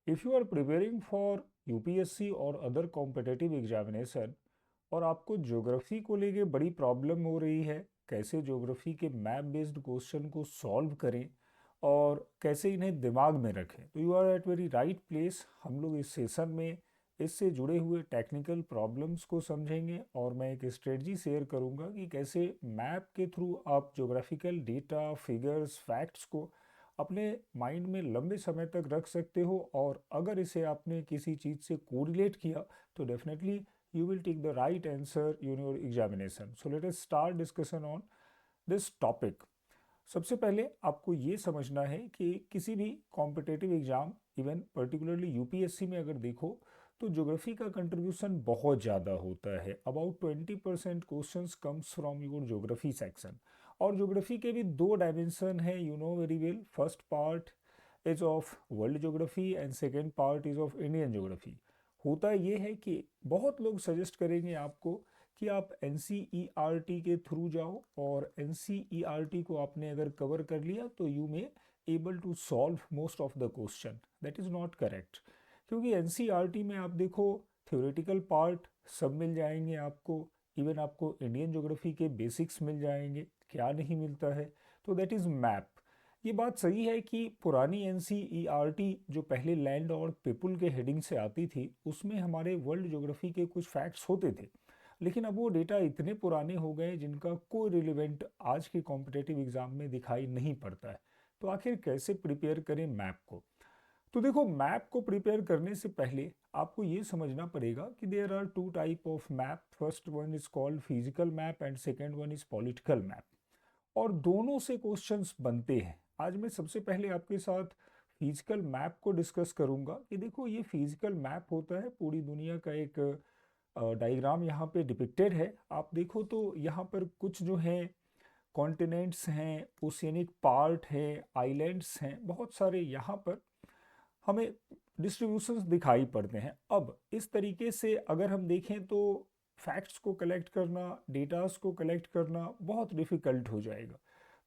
If you are preparing for UPSC और other competitive examination और आपको ज्योग्राफी को लेके बड़ी प्रॉब्लम हो रही है, कैसे ज्योग्राफी के मैप बेस्ड क्वेश्चन को सॉल्व करें और कैसे इन्हें दिमाग में रखें, तो you are at very right place. हम लोग इस सेशन में इससे जुड़े हुए टेक्निकल प्रॉब्लम्स को समझेंगे और मैं एक स्ट्रेटजी शेयर करूंगा कि कैसे मैप के थ्रू आप ज्योग्राफिकल डेटा, फिगर्स, फैक्ट्स को अपने माइंड में लंबे समय तक रख सकते हो। और अगर इसे आपने किसी चीज़ से कोरिलेट किया तो definitely you will take the right answer in your examination. So let us start discussion on this topic. सबसे पहले आपको ये समझना है कि किसी भी competitive exam, even particularly UPSC में अगर देखो तो ज्योग्राफी का कंट्रीब्यूशन बहुत ज़्यादा होता है। About 20% questions comes from your geography section. और ज्योग्राफी के भी दो डायमेंशन है, you know very well. First part is of world geography and second part is of Indian geography. होता ये है कि बहुत लोग सजेस्ट करेंगे आपको कि आप एन के थ्रू जाओ, और एन को आपने अगर कवर कर लिया तो you may able to solve most of the question. That is not correct, क्योंकि एन में आप देखो थ्योरेटिकल पार्ट सब मिल जाएंगे आपको, इवन आपको इंडियन ज्योग्राफी के बेसिक्स मिल जाएंगे। क्या नहीं मिलता है? तो दैट इज़ मैप। ये बात सही है कि पुरानी एन जो पहले लैंड और पीपुल के हेडिंग से आती थी, उसमें हमारे वर्ल्ड ज्योग्राफी के कुछ फैक्ट्स होते थे, लेकिन अब वो डेटा इतने पुराने हो गए जिनका कोई रिलेवेंट आज के कॉम्पिटेटिव एग्जाम में दिखाई नहीं पड़ता है। तो आखिर कैसे प्रिपेयर करें मैप को? तो देखो, मैप को प्रिपेयर करने से पहले आपको ये समझना पड़ेगा कि there are two type of map. First one is called physical map and second one is political map. और दोनों से क्वेश्चंस बनते हैं। आज मैं सबसे पहले आपके साथ फिजिकल मैप को डिस्कस करूंगा कि देखो, ये फिजिकल मैप होता है पूरी दुनिया का एक डायग्राम यहाँ पे डिपिक्टेड है। आप देखो तो यहाँ पर कुछ जो है कॉन्टिनेंट्स हैं, ओशियनिक पार्ट है, आइलैंड्स हैं, बहुत सारे यहाँ पर हमें डिस्ट्रीब्यूशंस दिखाई पड़ते हैं। अब इस तरीके से अगर हम देखें तो फैक्ट्स को कलेक्ट करना, डेटास को कलेक्ट करना बहुत डिफ़िकल्ट हो जाएगा।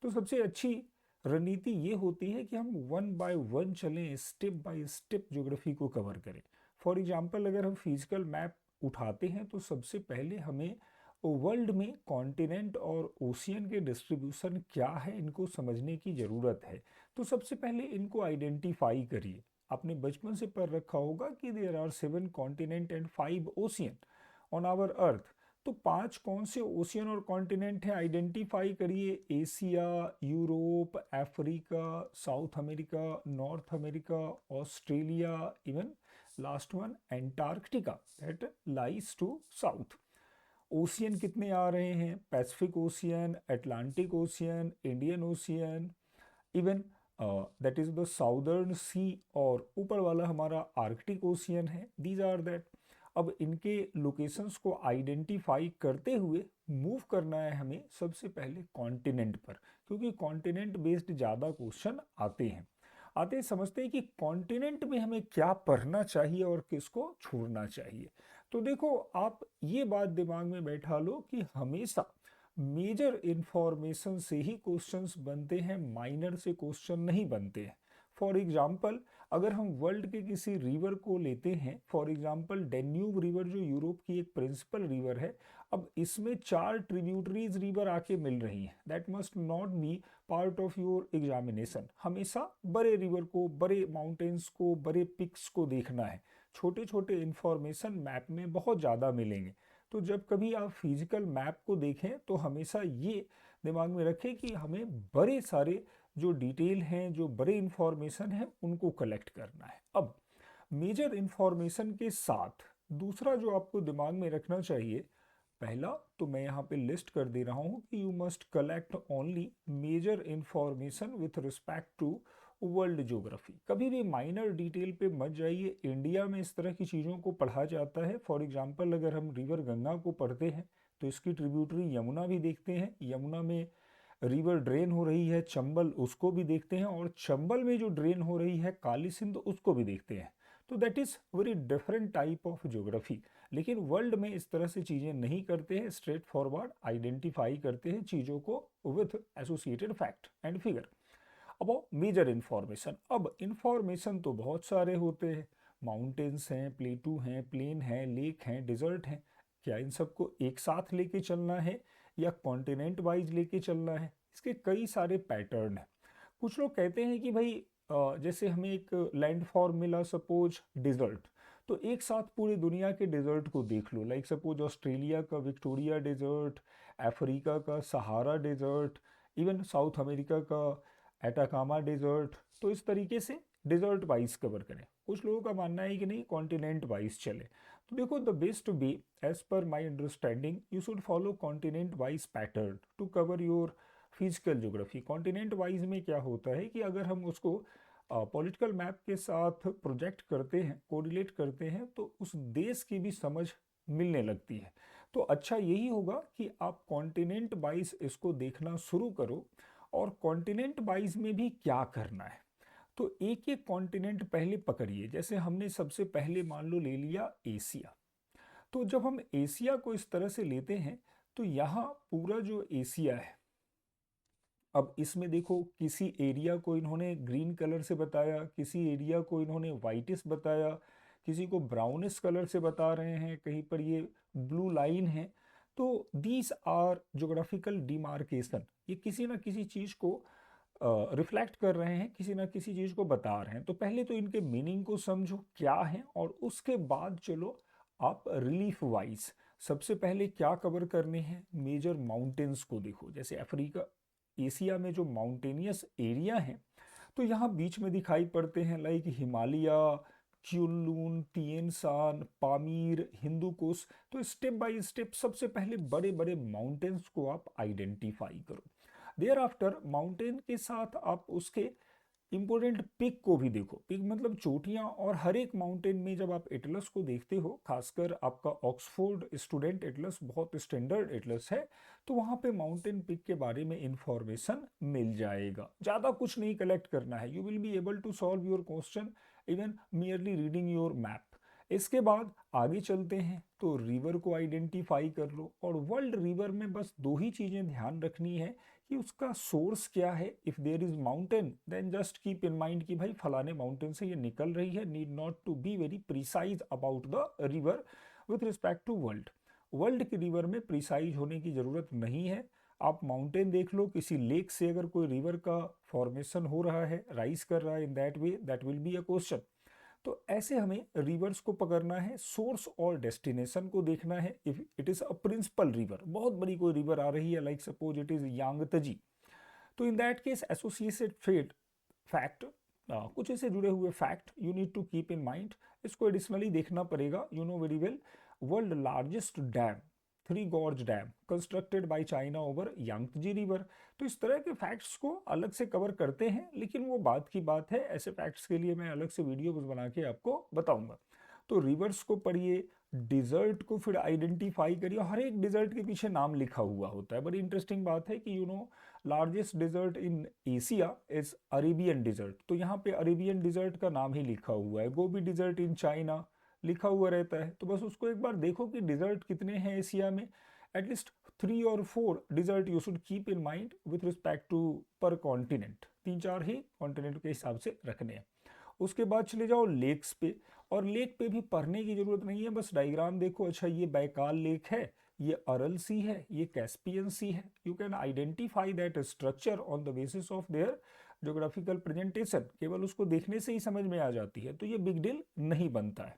तो सबसे अच्छी रणनीति ये होती है कि हम वन बाय वन चलें, स्टेप बाय स्टेप ज्योग्राफी को कवर करें। फॉर एग्जांपल, अगर हम फिजिकल मैप उठाते हैं तो सबसे पहले हमें वर्ल्ड में कॉन्टिनेंट और ओशियन के डिस्ट्रीब्यूशन क्या है इनको समझने की ज़रूरत है। तो सबसे पहले इनको आइडेंटिफाई करिए। आपने बचपन से पढ़ रखा होगा कि there are 7 continent and 5 ocean on our earth. तो 5 कौन से ओशियन और कॉन्टिनेंट हैं आइडेंटिफाई करिए। Asia, Europe, Africa, South America, North America, Australia, even last one Antarctica that lies to south. Ocean कितने आ रहे हैं? Pacific Ocean, Atlantic Ocean, Indian Ocean, even that is the Southern Sea, और ऊपर वाला हमारा आर्कटिक ओशियन है। These are that. अब इनके लोकेशंस को आइडेंटिफाई करते हुए मूव करना है हमें सबसे पहले कॉन्टिनेंट पर, क्योंकि कॉन्टिनेंट बेस्ड ज़्यादा क्वेश्चन आते हैं। आते ही समझते हैं कि कॉन्टिनेंट में हमें क्या पढ़ना चाहिए और किसको छोड़ना चाहिए। तो देखो, आप ये बात दिमाग में बैठा लो कि हमेशा मेजर इंफॉर्मेशन से ही क्वेश्चंस बनते हैं, माइनर से क्वेश्चन नहीं बनते हैं। फॉर एग्जाम्पल, अगर हम वर्ल्ड के किसी रिवर को लेते हैं, फॉर एग्जाम्पल डेन्यूब रिवर जो यूरोप की एक प्रिंसिपल रिवर है, अब इसमें 4 ट्रिब्यूटरीज रिवर आके मिल रही हैं, that must not be part of your examination. हमेशा बड़े रिवर को, बड़े माउंटेन्स को, बड़े पिक्स को देखना है। छोटे छोटे इंफॉर्मेशन मैप में बहुत ज़्यादा मिलेंगे। तो जब कभी आप फिजिकल मैप को देखें तो हमेशा ये दिमाग में रखें कि हमें बड़े सारे जो डिटेल हैं, जो बड़े इंफॉर्मेशन हैं, उनको कलेक्ट करना है। अब मेजर इंफॉर्मेशन के साथ दूसरा जो आपको दिमाग में रखना चाहिए, पहला तो मैं यहाँ पे लिस्ट कर दे रहा हूँ कि you must collect only major information with respect to world geography. कभी भी माइनर डिटेल पे मत जाइए। इंडिया में इस तरह की चीज़ों को पढ़ा जाता है। फॉर एग्जांपल, अगर हम रिवर गंगा को पढ़ते हैं तो इसकी ट्रिब्यूटरी यमुना भी देखते हैं। यमुना में रिवर ड्रेन हो रही है चंबल, उसको भी देखते हैं, और चंबल में जो ड्रेन हो रही है काली सिंध, उसको भी देखते हैं। तो that is very different type of geography. लेकिन वर्ल्ड में इस तरह से चीज़ें नहीं करते हैं, स्ट्रेट फॉरवर्ड आइडेंटिफाई करते हैं चीज़ों को with associated fact and figure. About major information. अब इन्फॉर्मेशन तो बहुत सारे होते हैं, माउंटेन्स हैं, प्लेटू हैं, प्लेन हैं, लेक हैं, डिजर्ट हैं। क्या इन सबको एक साथ लेके चलना है या कॉन्टिनेंट वाइज लेके चलना है? इसके कई सारे पैटर्न हैं। कुछ लोग कहते हैं कि भाई जैसे हमें एक लैंड फॉर्म मिला, सपोज डिजर्ट, तो एक साथ पूरी दुनिया के डिजर्ट को देख लो। लाइक सपोज ऑस्ट्रेलिया का विक्टोरिया डिजर्ट, अफ्रीका का Sahara desert, even south America का एटाकामा डिजर्ट। तो इस तरीके से डिजर्ट वाइज कवर करें। कुछ लोगों का मानना है कि नहीं, कॉन्टिनेंट वाइज चले। तो देखो, the best be, as per my understanding, you should follow continent wise pattern to cover your physical geography. Continent wise में क्या होता है कि अगर हम उसको पॉलिटिकल मैप के साथ प्रोजेक्ट करते हैं, कोरिलेट करते हैं, तो उस देश की भी समझ मिलने लगती है। तो अच्छा यही होगा कि आप कॉन्टिनेंट वाइज इसको देखना शुरू करो। और कॉन्टिनेंट वाइज में भी क्या करना है, तो एक एक कॉन्टिनेंट पहले पकड़िए। जैसे हमने सबसे पहले मान लो ले लिया एशिया। तो जब हम एशिया को इस तरह से लेते हैं, तो यहाँ पूरा जो एशिया है, अब इसमें देखो, किसी एरिया को इन्होंने ग्रीन कलर से बताया, किसी एरिया को इन्होंने वाइटिस बताया, किसी को ब्राउनिश कलर से बता रहे हैं, कहीं पर ये ब्लू लाइन है। तो दीज आर जोग्राफिकल डिमार्केशन। ये किसी ना किसी चीज़ को रिफ्लेक्ट कर रहे हैं, किसी ना किसी चीज़ को बता रहे हैं। तो पहले तो इनके मीनिंग को समझो क्या है, और उसके बाद चलो आप रिलीफ वाइज सबसे पहले क्या कवर करने हैं, मेजर माउंटेन्स को देखो। जैसे अफ्रीका, एशिया में जो माउंटेनियस एरिया हैं, तो यहाँ बीच में दिखाई पड़ते हैं, लाइक हिमालय, क्युनलुन, तिएन शान, पामीर, हिंदू कुश। तो स्टेप बाय स्टेप सबसे पहले बड़े बड़े माउंटेन्स को आप आइडेंटिफाई करो। देयर आफ्टर माउंटेन के साथ आप उसके इंपॉर्टेंट पिक को भी देखो। पिक मतलब चोटियां। और हर एक माउंटेन में जब आप एटलस को देखते हो, खासकर आपका ऑक्सफोर्ड स्टूडेंट एटलस बहुत स्टैंडर्ड एटलस है, तो वहाँ पे माउंटेन पिक के बारे में इंफॉर्मेशन मिल जाएगा। ज़्यादा कुछ नहीं कलेक्ट करना है, you will be able to solve your question even merely reading your map. इसके बाद आगे चलते हैं, तो रिवर को आइडेंटिफाई कर लो। और वर्ल्ड रिवर में बस दो ही चीज़ें ध्यान रखनी है कि उसका सोर्स क्या है। If there is mountain, then just keep in mind कि भाई फलाने माउंटेन से ये निकल रही है। Need not to be very precise about the river with respect to world. World की रिवर में प्रिसाइज होने की ज़रूरत नहीं है। आप माउंटेन देख लो, किसी लेक से अगर कोई रिवर का फॉर्मेशन हो रहा है, राइज कर रहा है, in that way that will be a question. तो ऐसे हमें रिवर्स को पकड़ना है, सोर्स और डेस्टिनेशन को देखना है। If it is a principal river, बहुत बड़ी कोई रिवर आ रही है, like suppose it is Yangtze, तो in that case associated fact, कुछ ऐसे जुड़े हुए fact you need to keep in mind. इसको एडिशनली देखना पड़ेगा। You know very well, world largest dam, three gorge dam constructed by China over Yangtze river. तो इस तरह के फैक्ट्स को अलग से कवर करते हैं, लेकिन वो बात की बात है। ऐसे फैक्ट्स के लिए मैं अलग से वीडियो बना के आपको बताऊंगा। तो रिवर्स को पढ़िए, डिजर्ट को फिर आइडेंटिफाई करिए। हर एक डिजर्ट के पीछे नाम लिखा हुआ होता है। बड़ी इंटरेस्टिंग बात है कि largest desert in Asia is Arabian desert. तो यहाँ पे अरेबियन डिजर्ट का नाम ही लिखा हुआ है। गोबी डिजर्ट इन चाइना लिखा हुआ रहता है। तो बस उसको एक बार देखो कि डिजर्ट कितने हैं एशिया में। एटलीस्ट 3 और 4 desert you should keep in mind with respect to per continent. 3-4 ही कॉन्टिनेंट के हिसाब से रखने हैं। उसके बाद चले जाओ लेक्स पे। और लेक पे भी पढ़ने की जरूरत नहीं है, बस डायग्राम देखो। अच्छा, ये बैकाल लेक है, ये अरल सी है, ये कैस्पियन सी है। You can identify that structure on the basis of their geographical presentation. केवल उसको देखने से ही समझ में आ जाती है, तो ये बिग डील नहीं बनता है।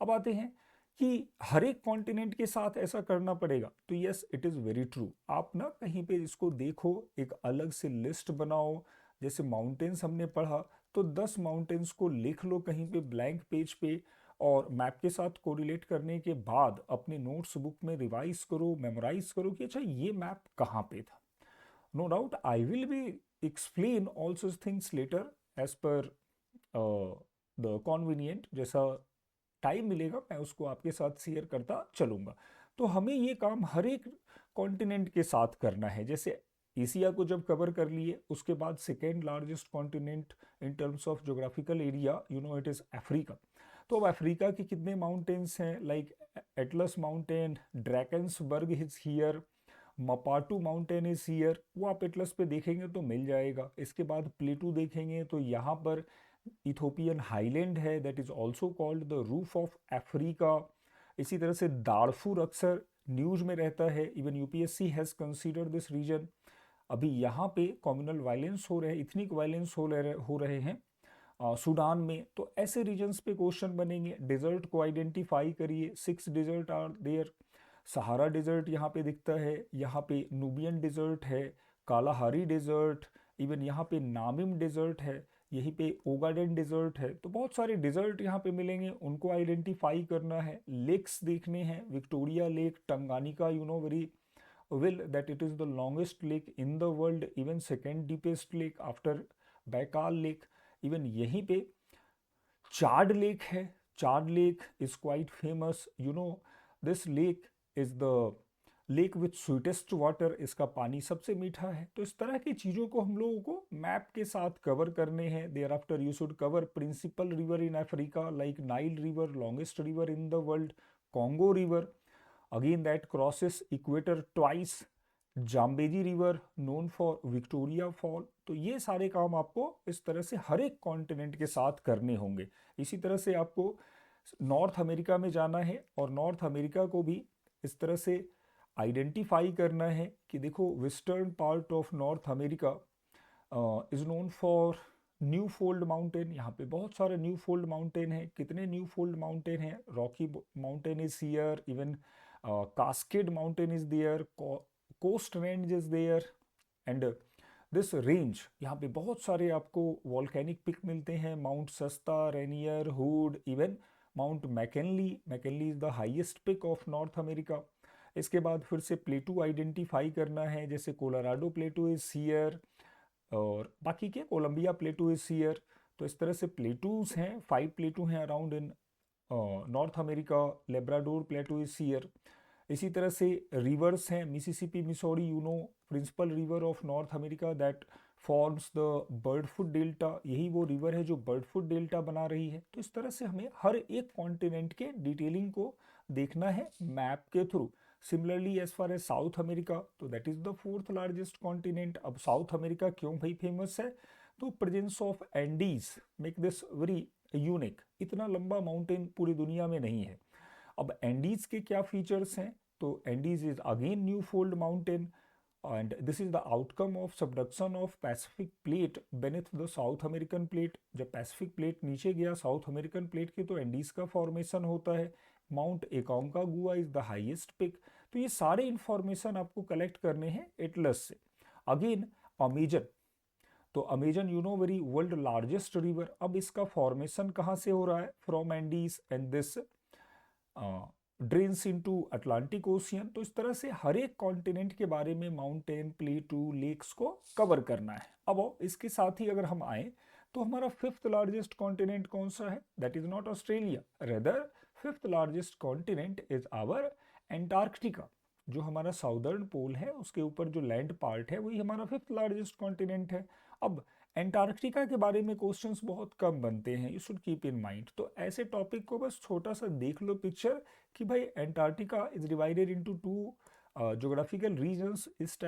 अब आते हैं कि हर एक कॉन्टिनेंट के साथ ऐसा करना पड़ेगा। तो yes, it is very true. आप ना कहीं पे इसको देखो, एक अलग से लिस्ट बनाओ। जैसे माउंटेन्स हमने पढ़ा, तो 10 माउंटेन्स को लिख लो कहीं पे ब्लैंक पेज पे, और मैप के साथ कोरिलेट करने के बाद अपने नोट्स बुक में रिवाइज करो, मेमोराइज करो कि अच्छा ये मैप कहाँ पे था। No doubt I will be explain all such things later as per the convenient. जैसा टाइम मिलेगा मैं उसको आपके साथ शेयर करता चलूँगा। तो हमें ये काम हर एक कॉन्टिनेंट के साथ करना है। जैसे एशिया को जब कवर कर लिए, उसके बाद second largest continent in terms of geographical area, it is Africa. तो अब अफ्रीका के कितने माउंटेन्स हैं, like Atlas mountain, Drakensberg is here, Mpatu mountain is here, वो आप एटलस पे देखेंगे तो मिल जाएगा। इसके बाद प्लेटू देखेंगे तो यहाँ पर इथोपियन हाईलैंड है, that is also called the roof of Africa. इसी तरह से दारफुर अक्सर न्यूज में रहता है, even UPSC has considered this region. अभी यहाँ पे कम्युनल वायलेंस हो रहे हैं, इथनिक वायलेंस हो रहे हैं सूडान में, तो ऐसे रीजन्स पे क्वेश्चन बनेंगे। डेजर्ट को आइडेंटिफाई करिए, 6 desert are there. Sahara desert यहाँ पे दिखता है, यहाँ पे नूबियन डेजर्ट है, कालाहारी डेजर्ट, इवन यहाँ पे नामिम डेजर्ट है, यहीं पे ओगाडेन डेजर्ट है। तो बहुत सारे डेजर्ट यहाँ पे मिलेंगे, उनको आइडेंटिफाई करना है। लेक्स देखने हैं, Victoria lake, Tanganyika, you know very well that it is the longest lake in the world, even second deepest lake after Baikal lake. Even यहीं पे चार्ड लेक है, Chad lake is quite famous, you know this lake is the lake with sweetest water, इसका पानी सबसे मीठा है। तो इस तरह की चीज़ों को हम लोगों को मैप के साथ कवर करने हैं। There after you should cover principal river in Africa like Nile river, longest river in the world, Congo river again that crosses equator twice, Zambezi river known for Victoria fall. तो ये सारे काम आपको इस तरह से हर एक कॉन्टिनेंट के साथ करने होंगे। इसी तरह से आपको नॉर्थ अमेरिका में जाना है और नॉर्थ अमेरिका को भी इस तरह से आइडेंटिफाई करना है कि देखो western part of North America is known for new fold mountain. यहाँ पे बहुत सारे न्यू फोल्ड माउंटेन हैं। कितने न्यू फोल्ड माउंटेन हैं? Rocky mountain is here, even Cascade mountain is there, coast range is there, and this range, यहाँ पे बहुत सारे आपको वॉल्केनिक पिक मिलते हैं, Mount Shasta, Rainier, Hood, even Mount McKinley. McKinley is the highest peak of North America. इसके बाद फिर से प्लेटू आइडेंटिफाई करना है, जैसे कोलोराडो प्लेटू इज हियर और बाकी के कोलंबिया प्लेटू इज हियर। तो इस तरह से प्लेटूज हैं, 5 प्लेटू हैं around in North America. Labrador plateau is here. इसी तरह से रिवर्स हैं, Mississippi, Missouri, you know principal river of North America that forms the birdfoot delta, यही वो रिवर है जो बर्डफुट डेल्टा बना रही है। तो इस तरह से हमें हर एक कॉन्टिनेंट के डिटेलिंग को देखना है मैप के through. Similarly as far as South America, तो that is the 4th largest continent. अब साउथ अमेरिका क्यों भाई फेमस है? तो presence of Andes make this very unique. इतना लंबा माउंटेन पूरी दुनिया में नहीं है। अब एंडीज के क्या फीचर्स हैं? तो Andes is again new fold mountain and this is the outcome of subduction of Pacific plate beneath the south American plate. जब पैसिफिक प्लेट नीचे गया साउथ अमेरिकन प्लेट के, तो एंडीज का फॉर्मेशन होता है। Mount Aconcagua is the highest peak. तो ये सारे इंफॉर्मेशन आपको कलेक्ट करने हैं एटलस से। अगेन अमेजन, तो Amazon you know very world largest river. अब इसका फॉर्मेशन कहाँ से हो रहा है? From Andes and this drains into Atlantic ocean. तो इस तरह से हर एक कॉन्टिनेंट के बारे में माउंटेन, प्लेटू, लेक्स को कवर करना है। अब इसके साथ ही अगर हम आए तो हमारा 5th लार्जेस्ट कॉन्टिनेंट कौन सा है? That is not Australia, rather 5th largest continent is our Antarctica. जो हमारा साउदर्न पोल है उसके ऊपर जो लैंड पार्ट है वही हमारा 5th लार्जेस्ट कॉन्टिनेंट है। अब एंटार्क्टिका के बारे में क्वेश्चंस बहुत कम बनते हैं, you should keep in mind. तो ऐसे टॉपिक को बस छोटा सा देख लो पिक्चर कि भाई Antarctica is divided into 2 geographical regions, east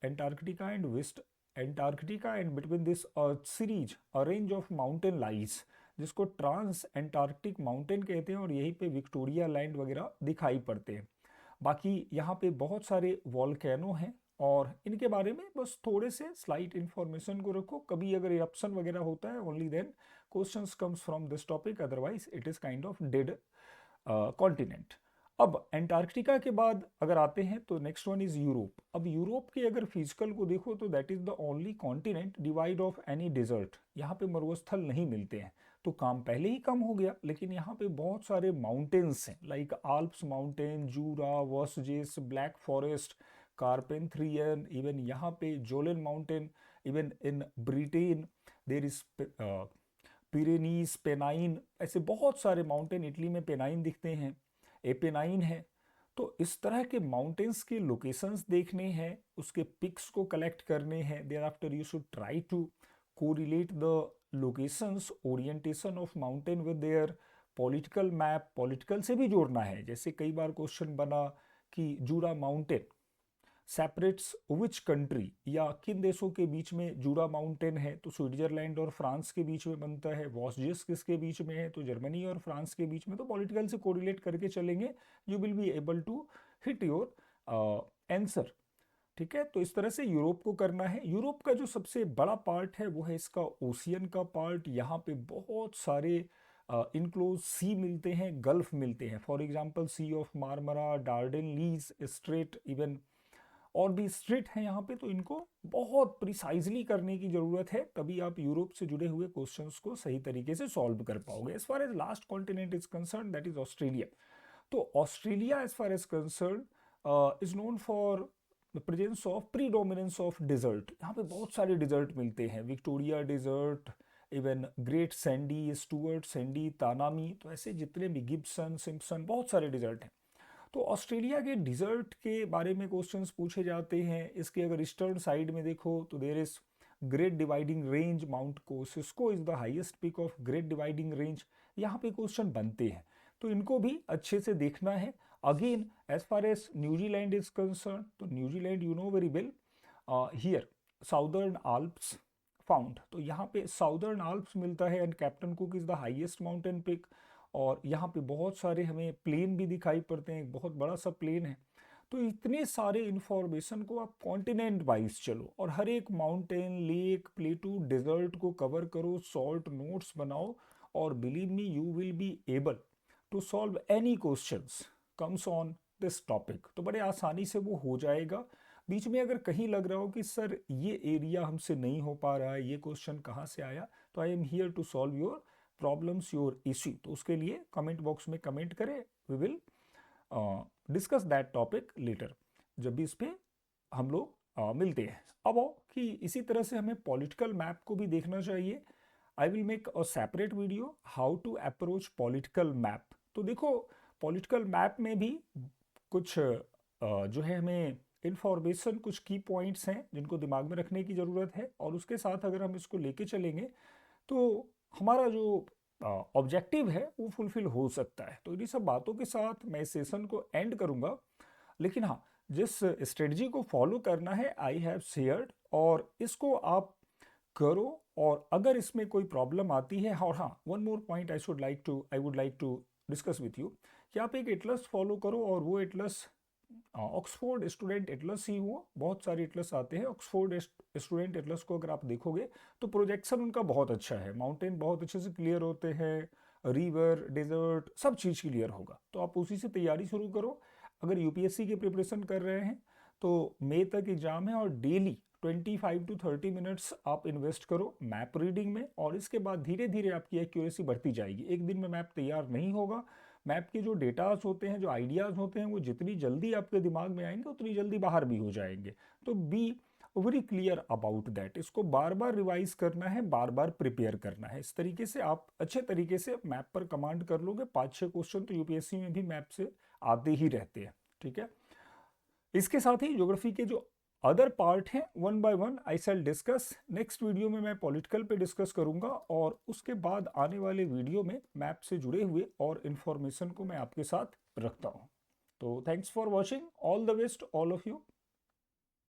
Antarctica and west Antarctica, and between this series a range of mountain lies, जिसको ट्रांस एंटार्क्टिक माउंटेन कहते हैं, और यहीं पे विक्टोरिया लैंड वगैरह दिखाई पड़ते हैं। बाकी यहाँ पे बहुत सारे वॉल्केनो हैं और इनके बारे में बस थोड़े से स्लाइट इन्फॉर्मेशन को रखो। कभी अगर इरप्शन वगैरह होता है only then questions comes from this topic, otherwise it is kind of dead continent. अब एंटार्क्टिका के बाद अगर आते हैं तो नेक्स्ट वन इज यूरोप। अब यूरोप के अगर फिजिकल को देखो तो that is the only continent divide of any desert. यहाँ पे मरुस्थल नहीं मिलते हैं, तो काम पहले ही कम हो गया। लेकिन यहाँ पे बहुत सारे माउंटेन्स हैं like Alps mountain, Jura, Vosges, Black Forest, Carpathian, even यहाँ पे जोलेन mountain, even in Britain there is Pyrenees, Pennine, ऐसे बहुत सारे माउंटेन। इटली में पेनाइन दिखते हैं, एपेनाइन है। तो इस तरह के माउंटेन्स के लोकेशंस देखने हैं, उसके पिक्स को कलेक्ट करने हैं। There after you should try to correlate the locations, orientation of mountain with their political map. Political से भी जोड़ना है, जैसे कई बार क्वेश्चन बना कि जूरा माउंटेन, सेपरेट्स विच कंट्री, या किन देशों के बीच में जूरा माउंटेन है, तो स्विट्जरलैंड और फ्रांस के बीच में बनता है। वॉसजिस किसके बीच में है, तो जर्मनी और फ्रांस के बीच में। तो पॉलिटिकल से कोरिलेट करके चलेंगे, you will be able to hit your answer. ठीक है, तो इस तरह से यूरोप को करना है। यूरोप का जो सबसे बड़ा पार्ट है वो है इसका ओशियन का पार्ट। यहाँ पे बहुत सारे इनक्लोज सी मिलते हैं, गल्फ मिलते हैं। For example sea of Marmara, Dardanelles strait, even और भी स्ट्रेट हैं यहाँ पे। तो इनको बहुत प्रिसाइजली करने की ज़रूरत है, तभी आप यूरोप से जुड़े हुए क्वेश्चंस को सही तरीके से सॉल्व कर पाओगे। As far as last continent is concern, that is Australia. तो Australia as far as concern is known for the presence of predominance of desert. यहाँ पे बहुत सारे डिजर्ट मिलते हैं, Victoria desert, even Great Sandy, Stuart Sandy, Tanami, तो ऐसे जितने भी गिब्सन, सिम्पसन, बहुत सारे डिजर्ट हैं। तो ऑस्ट्रेलिया के डिजर्ट के बारे में क्वेश्चंस पूछे जाते हैं। इसके अगर ईस्टर्न साइड में देखो तो there is Great Dividing Range, Mount Kosciuszko is the highest peak of Great Dividing Range. यहाँ पे क्वेश्चन बनते हैं, तो इनको भी अच्छे से देखना है। Again as far as New Zealand is concern, तो New Zealand you know very well, here southern Alps found. तो यहाँ पे साउदर्न आल्प्स मिलता है, and captain Cook is the highest mountain peak. और यहाँ पे बहुत सारे हमें प्लेन भी दिखाई पड़ते हैं, एक बहुत बड़ा सा प्लेन है। तो इतने सारे इंफॉर्मेशन को आप कॉन्टिनेंट वाइज चलो, और हर एक माउंटेन, लेक, प्लेटू, डेजर्ट को कवर करो, सॉल्ट नोट्स बनाओ, और believe me you will be able to solve any questions comes on this topic. तो बड़े आसानी से वो हो जाएगा। बीच में अगर कहीं लग रहा हो कि सर ये एरिया हमसे नहीं हो पा रहा है, ये क्वेश्चन कहाँ से आया, तो I am here to solve your problems, your issue. तो उसके लिए कमेंट बॉक्स में कमेंट करें, we will discuss that topic later, जब भी इस पे हम लोग मिलते हैं। अब आओ कि इसी तरह से हमें पॉलिटिकल मैप को भी देखना चाहिए। I will make a separate video how to approach political map. तो देखो, पॉलिटिकल मैप में भी कुछ जो है हमें इन्फॉर्मेशन, कुछ की पॉइंट्स हैं जिनको दिमाग में रखने की ज़रूरत है, और उसके साथ अगर हम इसको लेके चलेंगे तो हमारा जो ऑब्जेक्टिव है वो फुलफिल हो सकता है। तो इन्हीं सब बातों के साथ मैं इस सेशन को एंड करूंगा। लेकिन हाँ, जिस स्ट्रेटजी को फॉलो करना है आई हैव शेयर्ड, और इसको आप करो। और अगर इसमें कोई प्रॉब्लम आती है, और हाँ, one more point I would like to discuss with you, कि आप एक एटलस फॉलो करो, और वो एटलस ऑक्सफोर्ड स्टूडेंट एटलस ही हुआ। बहुत सारे एटलस आते हैं, ऑक्सफोर्ड स्टूडेंट एटलस को अगर आप देखोगे तो प्रोजेक्शन उनका बहुत अच्छा है, माउंटेन बहुत अच्छे से क्लियर होते हैं, रिवर, डेजर्ट, सब चीज़ क्लियर होगा। तो आप उसी से तैयारी शुरू करो। अगर यूपीएससी की प्रिपरेशन कर रहे हैं तो मई तक एग्जाम है, और डेली 25 to 30 मिनट्स आप इन्वेस्ट करो मैप रीडिंग में, और इसके बाद धीरे धीरे आपकी एक्यूरेसी बढ़ती जाएगी। एक दिन में मैप तैयार नहीं होगा। मैप के जो डेटाज होते हैं, जो आइडियाज़ होते हैं, वो जितनी जल्दी आपके दिमाग में आएंगे उतनी जल्दी बाहर भी हो जाएंगे। तो be very clear about that. इसको बार बार रिवाइज करना है, बार बार प्रिपेयर करना है। इस तरीके से आप अच्छे तरीके से मैप पर कमांड कर लोगे। 5-6 क्वेश्चन तो यूपीएससी में भी मैप से आते ही रहते हैं। ठीक है, इसके साथ ही ज्योग्राफी के जो अदर पार्ट हैं, one by one I shall discuss. Next video में मैं पॉलिटिकल पे डिस्कस करूंगा, और उसके बाद आने वाले वीडियो में मैप से जुड़े हुए और इन्फॉर्मेशन को मैं आपके साथ रखता हूं। तो thanks for watching, all the best all of you.